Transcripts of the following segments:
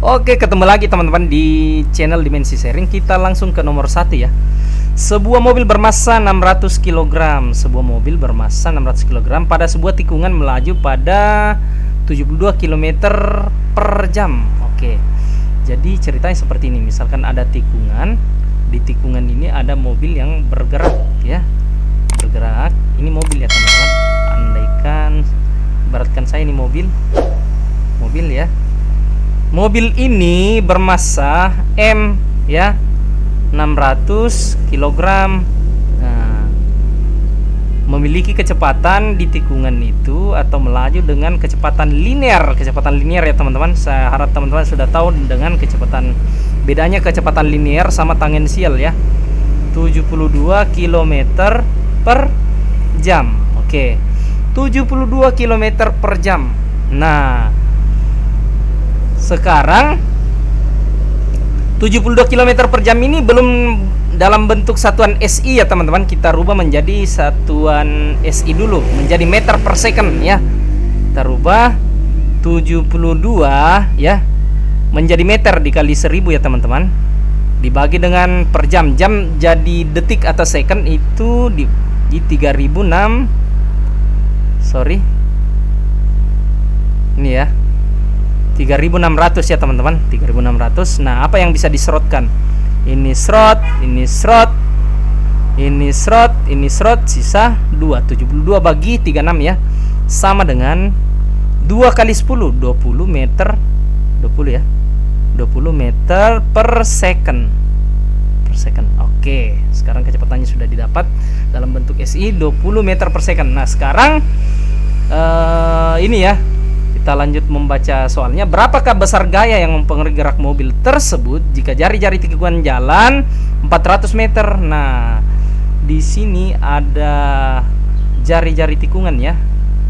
Oke, ketemu lagi teman-teman di channel Dimensi Sharing. Kita langsung ke nomor 1 ya. Sebuah mobil bermassa 600 kg. Sebuah mobil bermassa 600 kg pada sebuah tikungan melaju pada 72 km per jam. Oke. Jadi ceritanya seperti ini. Misalkan ada tikungan. Di tikungan ini ada mobil yang bergerak ya. Bergerak. Ini mobil ya teman-teman. Andaikan ibaratkan saya ini mobil ya. Mobil ini bermassa M ya, 600 kg. Nah, memiliki kecepatan di tikungan itu atau melaju dengan kecepatan linear. Kecepatan linear ya teman-teman. Saya harap teman-teman sudah tahu dengan kecepatan, bedanya kecepatan linear sama tangensial ya. 72 km per jam. Oke. 72 km per jam. Nah, sekarang 72 km per jam ini belum dalam bentuk satuan SI ya teman-teman. Kita rubah menjadi satuan SI dulu, menjadi meter per second ya. Kita rubah 72 ya menjadi meter dikali 1000 ya teman-teman. Dibagi dengan per jam. Jam jadi detik atau second itu di 3006. Sorry. Ini ya. 3600 ya teman-teman, 3600. Nah, apa yang bisa diserotkan? Ini serot, ini serot, ini serot, ini serot, sisa 2. 72 bagi 36 ya. Sama dengan 2 kali 10, 20 meter, 20 ya. 20 meter per second. Per second. Oke, sekarang kecepatannya sudah didapat dalam bentuk SI 20 meter per second. Nah, sekarang ini ya. Kita lanjut membaca soalnya. Berapakah besar gaya yang mempengaruhi gerak mobil tersebut jika jari-jari tikungan jalan 400 meter? Nah, di sini ada jari-jari tikungan ya.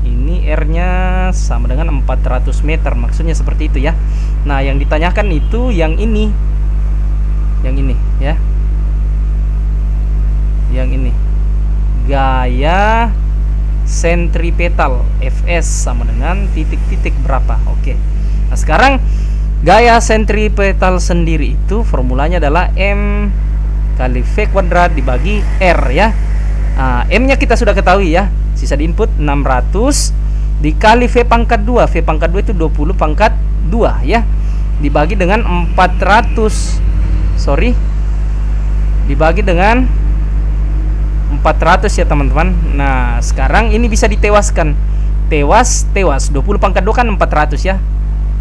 Ini R-nya sama dengan 400 meter. Maksudnya seperti itu ya. Nah, yang ditanyakan itu yang ini. Yang ini ya. Yang ini. Gaya sentripetal Fs sama dengan titik-titik berapa. Oke. Nah, sekarang gaya sentripetal sendiri itu formulanya adalah M kali V kuadrat dibagi R ya. Nah, M nya kita sudah ketahui ya. Sisa di input 600 dikali V pangkat 2. V pangkat 2 itu 20 pangkat 2 ya. Dibagi dengan 400. Sorry. Dibagi dengan 400 ya teman-teman. Nah, sekarang ini bisa ditewaskan. Tewas 20 pangkat 2 kan 400 ya.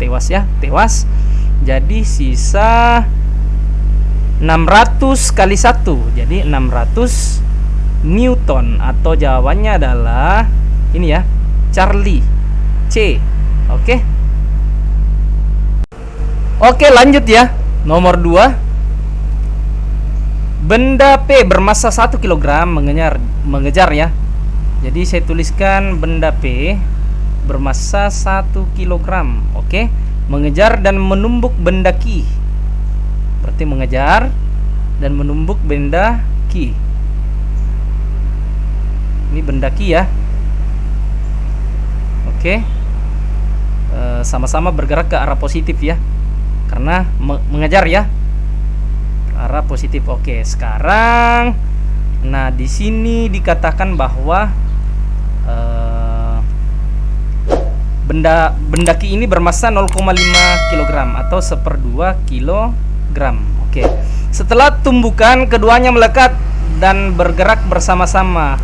Tewas ya, tewas. Jadi sisa 600 kali 1. Jadi 600 Newton. Atau jawabannya adalah ini ya, Charlie C. Oke. Oke, lanjut ya. Nomor 2. Benda P bermassa 1 kg mengejar ya. Jadi saya tuliskan benda P bermassa 1 kg. Oke. Mengejar dan menumbuk benda Q. Berarti mengejar dan menumbuk benda Q. Ini benda Q ya. Oke. Sama-sama bergerak ke arah positif ya. Karena mengejar ya. Arah positif. Oke, sekarang nah di sini dikatakan bahwa benda Q ini bermassa 0,5 kg atau 1/2 kg. Oke. Setelah tumbukan keduanya melekat dan bergerak bersama-sama.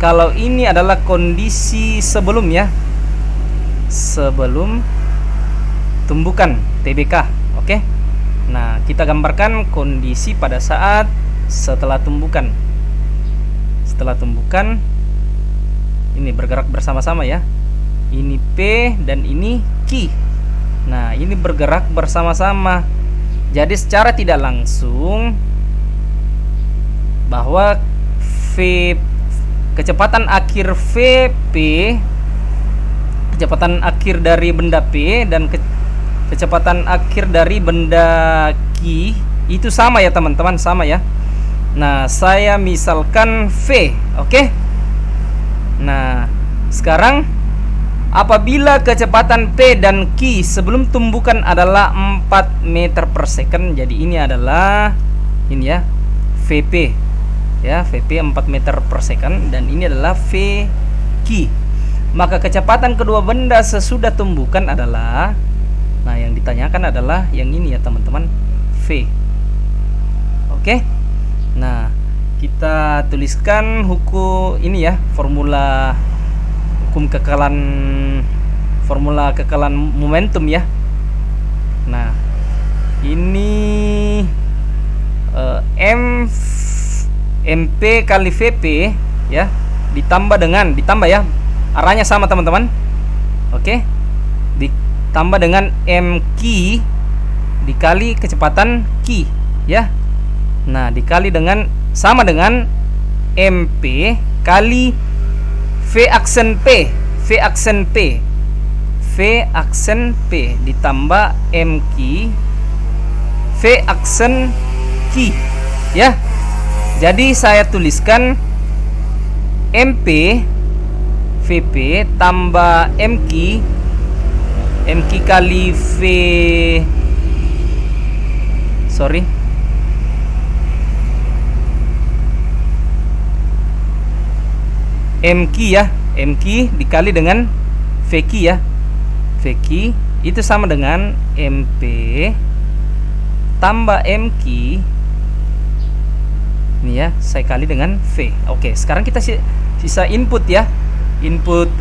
Kalau ini adalah kondisi sebelum ya. Sebelum tumbukan TBK. Oke. Nah, kita gambarkan kondisi pada saat setelah tumbukan. Setelah tumbukan ini bergerak bersama-sama ya. Ini P dan ini Q. Nah, ini bergerak bersama-sama. Jadi secara tidak langsung bahwa kecepatan akhir VP, kecepatan akhir dari benda P dan kecepatan akhir dari benda Q itu sama ya teman-teman, sama ya. Nah, saya misalkan V, oke. Nah, sekarang Apabila kecepatan P dan Q sebelum tumbukan adalah 4 meter per second, jadi ini adalah ini ya, VP ya, VP 4 meter per second, dan ini adalah VQ. Maka kecepatan kedua benda sesudah tumbukan adalah, nah yang ditanyakan adalah yang ini ya teman-teman, V. Oke. Nah, kita tuliskan hukum ini ya, formula kekekalan momentum ya. Nah, ini MP kali VP ya, ditambah ya, arahnya sama teman-teman. Oke. Ditambah dengan MQ dikali kecepatan Q ya. Nah, dikali dengan sama dengan MP kali V aksen P ditambah MQ V aksen Q ya. Jadi saya tuliskan MP VP tambah MQ kali MQ ya, MQ dikali dengan VQ ya. VQ itu sama dengan MP tambah MQ ini ya, saya kali dengan V. Oke, sekarang kita sisa input ya. Input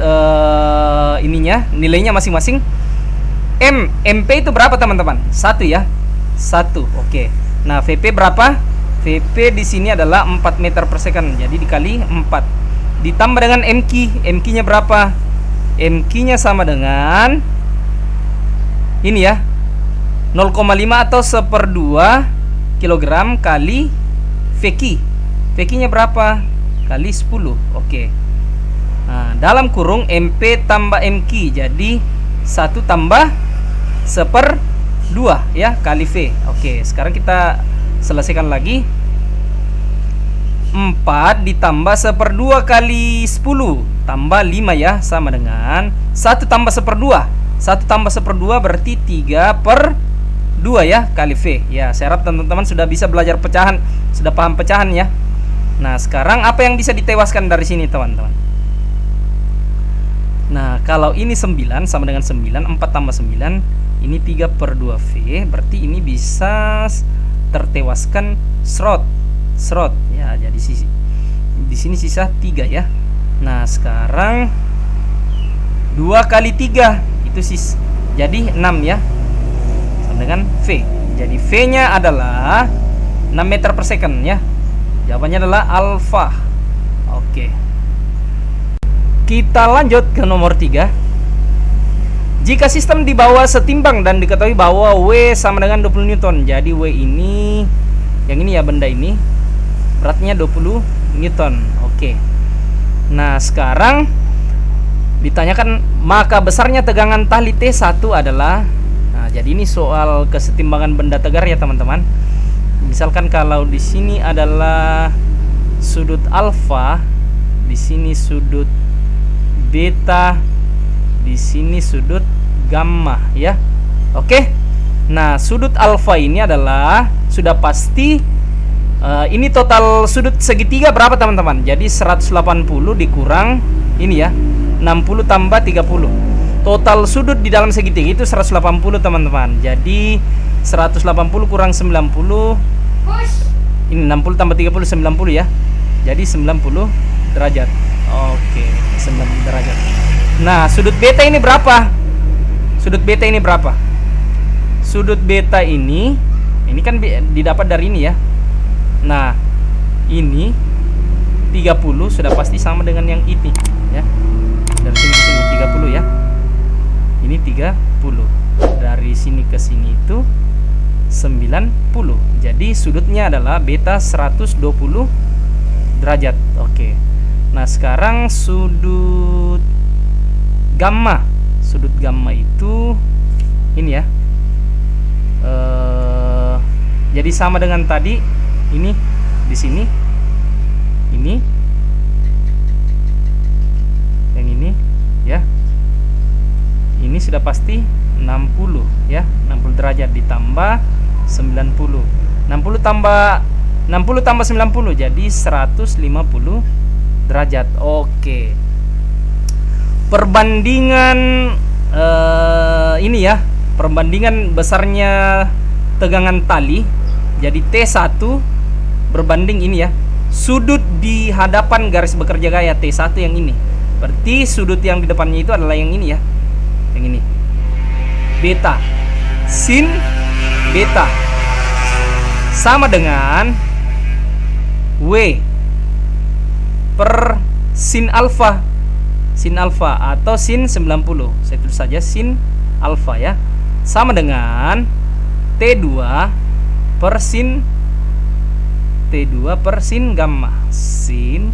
ininya, nilainya masing-masing. MP itu berapa teman-teman? 1 ya. 1. Oke. Nah, VP berapa? VP di sini adalah 4 meter per second. Jadi dikali 4. Ditambah dengan MQ. MQ-nya berapa? MQ-nya sama dengan ini ya, 0,5 atau 1/2 kilogram kali VQ. VQ-nya berapa? Kali 10. Oke. Nah, dalam kurung MP tambah MQ, jadi 1 tambah 1/2 ya, kali V. Oke, sekarang kita selesaikan lagi. 4 ditambah 1/2 kali 10 tambah 5 ya, sama dengan 1 tambah 1/2. 1 tambah 1/2 berarti 3/2 ya, kali V. Ya, saya harap teman-teman sudah bisa belajar pecahan, sudah paham pecahan ya. Nah, sekarang apa yang bisa ditewaskan dari sini teman-teman? Nah, kalau ini 9 sama dengan 9, 4 tambah 9 ini 3/2 V, berarti ini bisa tertewaskan slot ya. Jadi di sini sisa 3 ya. Nah, sekarang 2 kali 3 itu jadi 6 ya, sama dengan V. Jadi V nya adalah 6 meter per second ya. Jawabannya adalah alfa. Oke. Kita lanjut ke nomor 3. Jika sistem di bawah setimbang dan diketahui bahwa W sama dengan 20 Newton, jadi W ini, yang ini ya, benda ini beratnya 20 Newton. Oke. Nah, sekarang ditanyakan maka besarnya tegangan tali T1 adalah, nah, jadi ini soal kesetimbangan benda tegar ya teman-teman. Misalkan kalau di sini adalah sudut alfa, di sini sudut beta, di sini sudut gamma ya. Oke. Nah, sudut alfa ini adalah sudah pasti ini total sudut segitiga berapa teman-teman? Jadi 180 dikurang ini ya, 60 tambah 30. Total sudut di dalam segitiga itu 180 teman-teman. Jadi 180 kurang 90, ini 60 tambah 30 90 ya. Jadi 90 derajat. Oke, 90 derajat. Nah, sudut beta ini berapa? Sudut beta ini berapa? Sudut beta ini kan didapat dari ini ya. Nah, ini 30 sudah pasti sama dengan yang ini ya. Dari sini ke sini 30 ya. Ini 30. Dari sini ke sini itu 90. Jadi sudutnya adalah beta 120 derajat. Oke. Nah, sekarang sudut gamma. Sudut gamma itu ini ya. Jadi sama dengan tadi. Ini di sini, ini, yang ini ya. ini sudah pasti 60 ya. 60 derajat ditambah 90. 60 tambah 90 jadi 150 derajat. Oke. Perbandingan ini ya, perbandingan besarnya tegangan tali. Jadi T1 berbanding ini ya, sudut di hadapan garis bekerja gaya T1 yang ini. Berarti sudut yang di depannya itu adalah yang ini ya. Yang ini. Beta. Sin beta sama dengan W per sin alfa. Sin alfa atau sin 90. Saya tulis saja sin alfa ya. Sama dengan T2 per sin T2 per sin gamma. Sin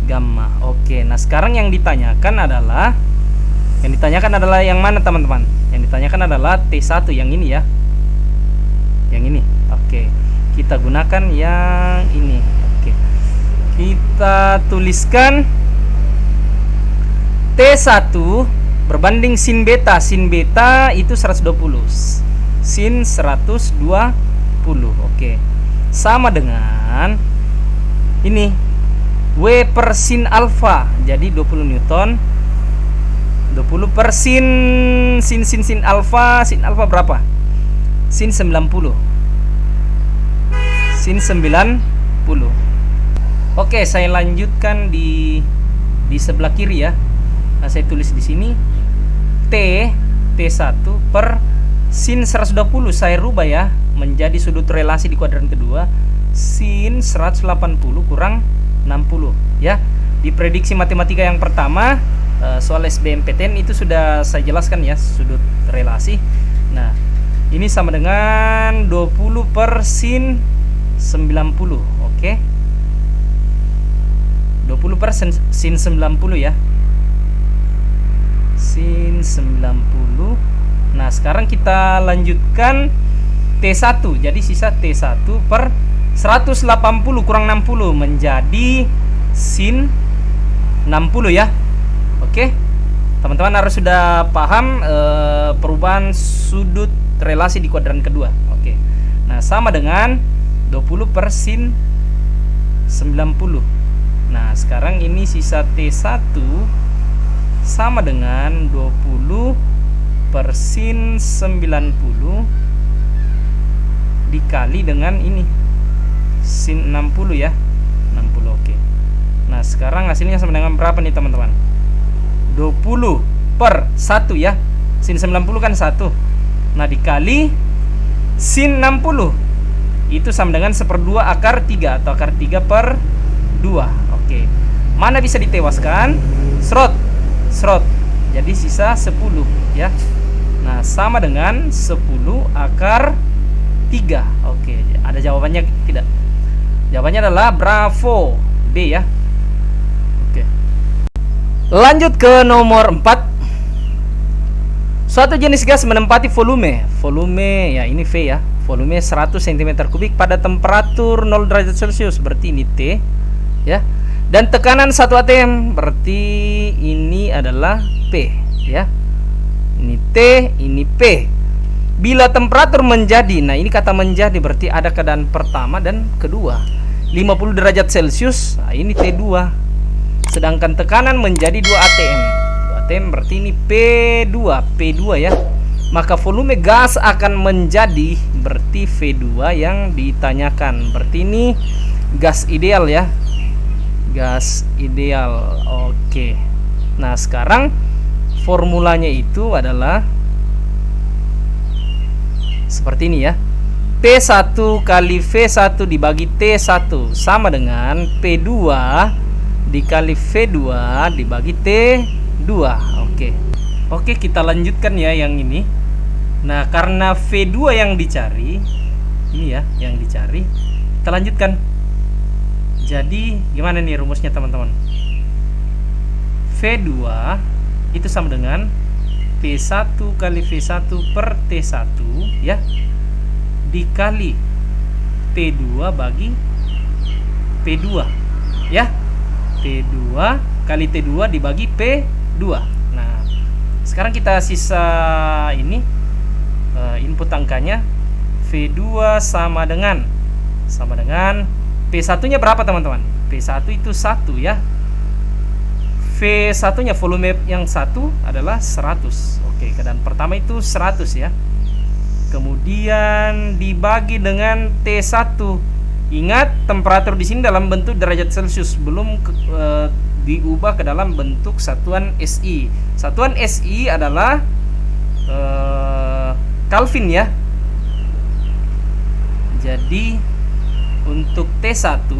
gamma. Oke, nah sekarang yang ditanyakan adalah yang mana teman-teman? Yang ditanyakan adalah T1 yang ini ya. Yang ini. Oke. Kita gunakan yang ini. Oke. Kita tuliskan T1 berbanding sin beta. Sin beta itu 120. Sin 120. Oke. Sama dengan ini W per sin alfa. Jadi 20 Newton. 20 per sin alfa. Sin alfa berapa? Sin 90. Sin 90. Oke, saya lanjutkan di sebelah kiri ya. Nah, saya tulis di sini T1 per sin 120 saya rubah ya menjadi sudut relasi di kuadran kedua sin 180 kurang 60 ya. Di prediksi matematika yang pertama soal SBMPTN itu sudah saya jelaskan ya sudut relasi. Nah, ini sama dengan 20 per sin 90. Oke. 20 per sin 90 ya. Sin 90. Nah, sekarang kita lanjutkan T1. Jadi sisa T1 per 180 kurang 60 menjadi sin 60 ya. Oke. Teman-teman harus sudah paham perubahan sudut relasi di kuadran kedua. Oke. Nah, sama dengan 20 per sin 90. Nah, sekarang ini sisa T1 sama dengan 20 per sin 90 dikali dengan ini sin 60 ya. 60. Oke. Nah, sekarang hasilnya sama dengan berapa nih teman-teman? 20 per 1 ya. Sin 90 kan 1. Nah, dikali sin 60 itu sama dengan 1/2 akar 3 atau akar 3 per 2. Oke. Mana bisa ditewaskan? Serot. Jadi sisa 10 ya. Nah, sama dengan 10 akar 3. Oke, ada jawabannya tidak? Jawabannya adalah bravo, B ya. Oke. Lanjut ke nomor 4. Suatu jenis gas menempati volume ya ini V ya. Volume 100 cm3 pada temperatur 0 derajat Celcius, berarti ini T ya. Dan tekanan 1 atm, berarti ini adalah P ya. Ini T, ini P. Bila temperatur menjadi, nah ini kata menjadi berarti ada keadaan pertama dan kedua. 50 derajat Celcius, nah ini T2. Sedangkan tekanan menjadi 2 atm. 2 atm berarti ini P2 ya. Maka volume gas akan menjadi berarti V2 yang ditanyakan. Berarti ini gas ideal ya. Gas ideal. Oke. Nah, sekarang formulanya itu adalah seperti ini ya. P1 kali V1 dibagi T1 sama dengan P2 dikali V2 dibagi T2. Oke, kita lanjutkan ya yang ini. Nah, karena V2 yang dicari, ini ya yang dicari, kita lanjutkan. Jadi gimana nih rumusnya teman-teman? V2 itu sama dengan P1 kali V1 per T1 ya, dikali T2 bagi P2 ya. T2 kali T2 dibagi P2. Nah, Sekarang kita sisa ini input angkanya. V2 sama dengan P1 nya berapa teman-teman? P1 itu 1 ya. V1 nya volume yang 1 adalah 100. Oke, keadaan pertama itu 100 ya. Kemudian dibagi dengan T1. Ingat, temperatur di sini dalam bentuk derajat Celcius, belum diubah ke dalam bentuk satuan SI. Satuan SI adalah Kelvin ya. Jadi untuk T1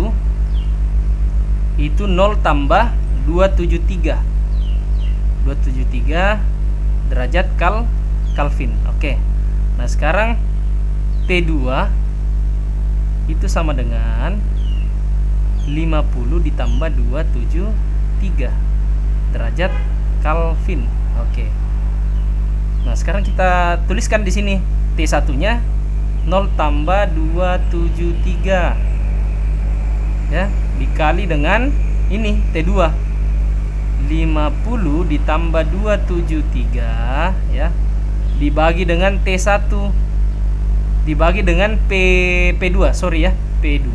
itu 0 tambah 273 derajat Kelvin. Oke. Nah, sekarang T2 itu sama dengan 50 ditambah 273 derajat Kelvin. Oke. Nah, sekarang kita tuliskan di sini T1-nya 0 tambah 273 ya, dikali dengan ini T2. 50 ditambah 273 ya, dibagi dengan T1 dibagi dengan P2, sorry ya, P2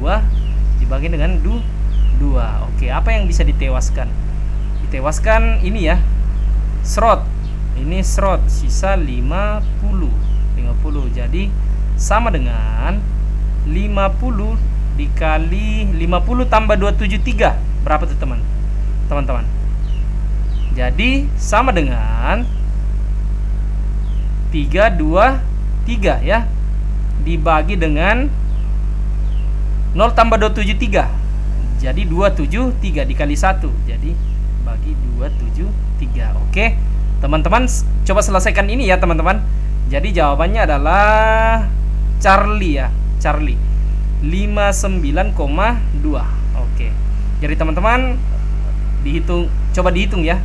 dibagi dengan 2. Oke, apa yang bisa ditewaskan? Ditewaskan ini ya, slot. Ini slot, sisa 50. Jadi sama dengan 50 dikali 50 tambah 273. Berapa tuh teman-teman? Jadi sama dengan 323 ya, dibagi dengan 0 tambah 273. Jadi 273 dikali 1. Jadi bagi 273. Oke, teman-teman coba selesaikan ini ya teman-teman. Jadi jawabannya adalah Charlie ya, Charlie 59,2. Oke. Jadi teman-teman coba dihitung ya.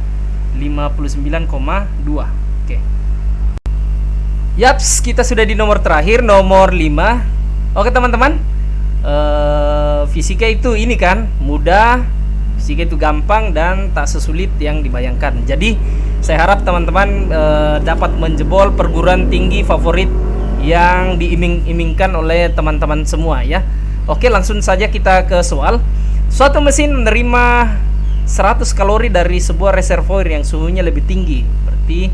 59,2. Oke. Yaps, kita sudah di nomor terakhir, nomor 5. Oke teman-teman, fisika itu ini kan mudah, fisika itu gampang dan tak sesulit yang dibayangkan. Jadi saya harap teman-teman dapat menjebol perguruan tinggi favorit yang diiming-imingkan oleh teman-teman semua ya. Oke, langsung saja kita ke soal. Suatu mesin menerima 100 kalori dari sebuah reservoir yang suhunya lebih tinggi. Berarti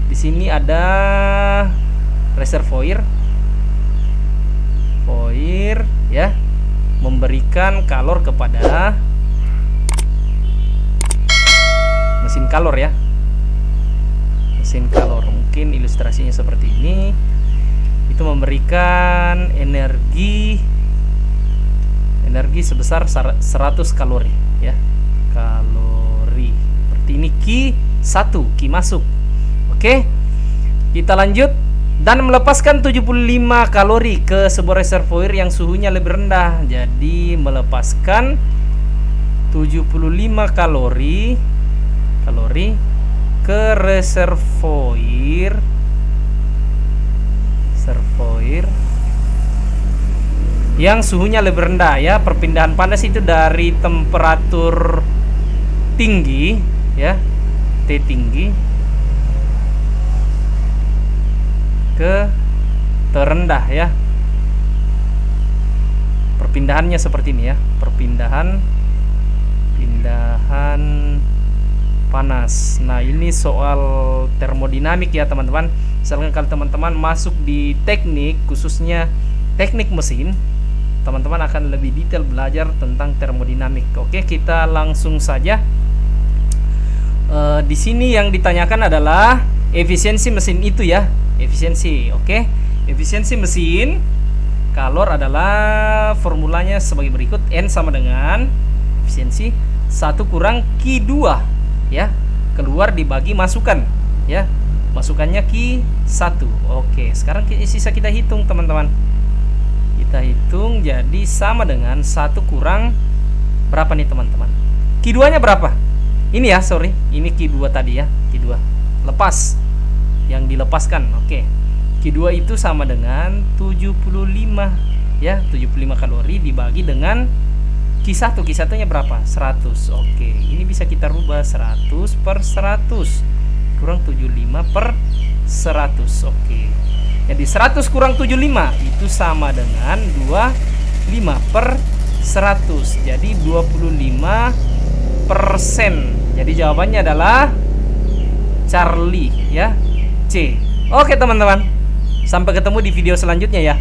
di sini ada reservoir ya, memberikan kalor kepada mesin kalor ya. Mesin kalor, mungkin ilustrasinya seperti ini. Itu memberikan energi sebesar 100 kalori ya. Kalori. Seperti ini Q1, Q masuk. Oke. Kita lanjut. Dan melepaskan 75 kalori ke sebuah reservoir yang suhunya lebih rendah. Jadi melepaskan 75 kalori ke reservoir yang suhunya lebih rendah ya. Perpindahan panas itu dari temperatur tinggi ya, T tinggi, ke terendah ya. Perpindahannya seperti ini ya, pindahan panas. Nah, ini soal termodinamik ya teman-teman. Misalkan kalau teman-teman masuk di teknik, khususnya teknik mesin, teman-teman akan lebih detail belajar tentang termodinamik. Oke, kita langsung saja. Di sini yang ditanyakan adalah efisiensi mesin itu ya. Efisiensi, oke. Efisiensi mesin kalor adalah formulanya sebagai berikut. N sama dengan efisiensi 1 kurang Q2 ya, keluar dibagi masukan ya. Masukannya Q1. Oke, sekarang sisa kita hitung teman-teman. Kita hitung, jadi sama dengan 1 kurang berapa nih teman-teman? Q2 nya berapa? Ini ya, sorry, ini Q2 tadi ya, Q2 lepas, yang dilepaskan. Oke, Q2 itu sama dengan 75 ya, 75 kalori dibagi dengan Q1. Q1 nya berapa? 100. Oke, ini bisa kita rubah 100 per 100. kurang 75 per 100. Oke. Jadi 100 kurang 75 itu sama dengan 25 per 100. Jadi 25%. Jadi jawabannya adalah Charlie ya, C. Oke teman-teman, sampai ketemu di video selanjutnya ya.